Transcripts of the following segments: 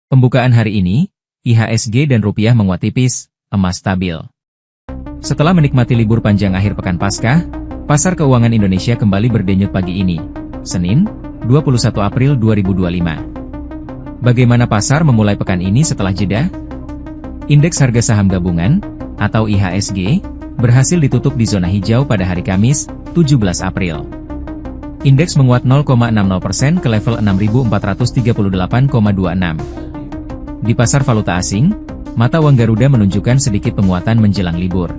Pembukaan hari ini, IHSG dan rupiah menguat tipis, emas stabil. Setelah menikmati libur panjang akhir pekan Paskah, pasar keuangan Indonesia kembali berdenyut pagi ini, Senin, 21 April 2025. Bagaimana pasar memulai pekan ini setelah jeda? Indeks harga saham gabungan, atau IHSG, berhasil ditutup di zona hijau pada hari Kamis, 17 April. Indeks menguat 0,60% ke level 6.438,26. Di pasar valuta asing, mata uang Garuda menunjukkan sedikit penguatan menjelang libur.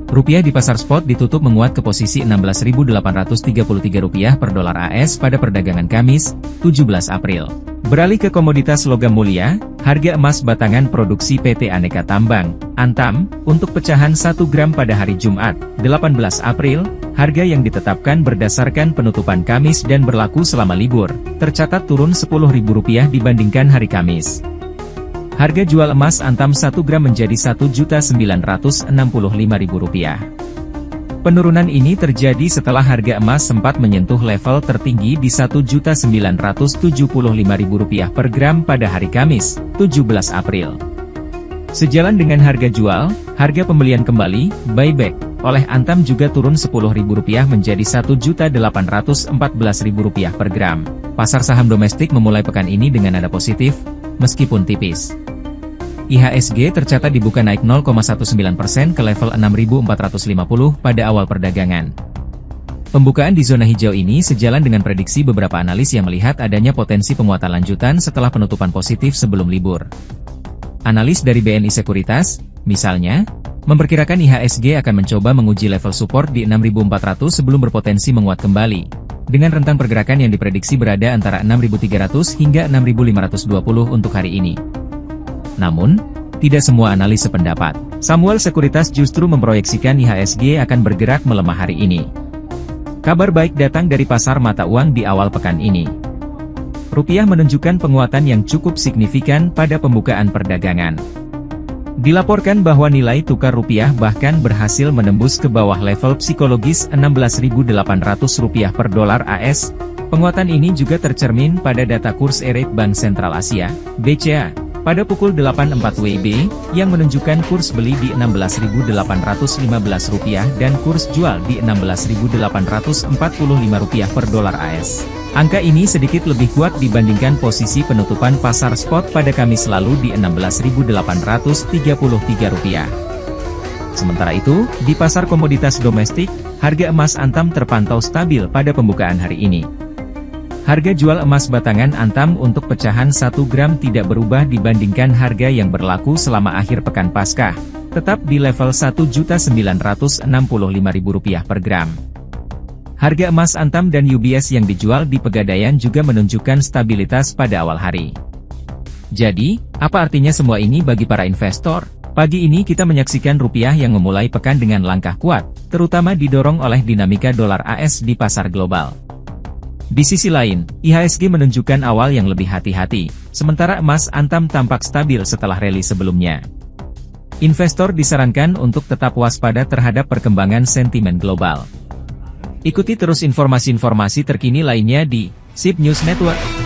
Rupiah di pasar spot ditutup menguat ke posisi Rp16.833 per dolar AS pada perdagangan Kamis, 17 April. Beralih ke komoditas logam mulia, harga emas batangan produksi PT Aneka Tambang, Antam, untuk pecahan 1 gram pada hari Jumat, 18 April, harga yang ditetapkan berdasarkan penutupan Kamis dan berlaku selama libur, tercatat turun Rp10.000 dibandingkan hari Kamis. Harga jual emas Antam 1 gram menjadi Rp1.965.000. Penurunan ini terjadi setelah harga emas sempat menyentuh level tertinggi di Rp1.975.000 per gram pada hari Kamis, 17 April. Sejalan dengan harga jual, harga pembelian kembali, buyback, oleh Antam juga turun Rp10.000 menjadi Rp1.814.000 per gram. Pasar saham domestik memulai pekan ini dengan nada positif, meskipun tipis. IHSG tercatat dibuka naik 0,19% ke level 6.450 pada awal perdagangan. Pembukaan di zona hijau ini sejalan dengan prediksi beberapa analis yang melihat adanya potensi penguatan lanjutan setelah penutupan positif sebelum libur. Analis dari BNI Sekuritas, misalnya, memperkirakan IHSG akan mencoba menguji level support di 6.400 sebelum berpotensi menguat kembali, dengan rentang pergerakan yang diprediksi berada antara 6.300 hingga 6.520 untuk hari ini. Namun, tidak semua analis sependapat. Samuel Sekuritas justru memproyeksikan IHSG akan bergerak melemah hari ini. Kabar baik datang dari pasar mata uang di awal pekan ini. Rupiah menunjukkan penguatan yang cukup signifikan pada pembukaan perdagangan. Dilaporkan bahwa nilai tukar rupiah bahkan berhasil menembus ke bawah level psikologis Rp16.800 per dolar AS. Penguatan ini juga tercermin pada data kurs e-rate Bank Sentral Asia, BCA, pada pukul 8.04 WIB, yang menunjukkan kurs beli di Rp16.815 dan kurs jual di Rp16.845 per dolar AS. Angka ini sedikit lebih kuat dibandingkan posisi penutupan pasar spot pada Kamis lalu di Rp16.833. Sementara itu, di pasar komoditas domestik, harga emas Antam terpantau stabil pada pembukaan hari ini. Harga jual emas batangan Antam untuk pecahan 1 gram tidak berubah dibandingkan harga yang berlaku selama akhir pekan Paskah, tetap di level Rp1.965.000 per gram. Harga emas Antam dan UBS yang dijual di Pegadaian juga menunjukkan stabilitas pada awal hari. Jadi, apa artinya semua ini bagi para investor? Pagi ini kita menyaksikan rupiah yang memulai pekan dengan langkah kuat, terutama didorong oleh dinamika dolar AS di pasar global. Di sisi lain, IHSG menunjukkan awal yang lebih hati-hati, sementara emas Antam tampak stabil setelah rally sebelumnya. Investor disarankan untuk tetap waspada terhadap perkembangan sentimen global. Ikuti terus informasi-informasi terkini lainnya di SIP News Network.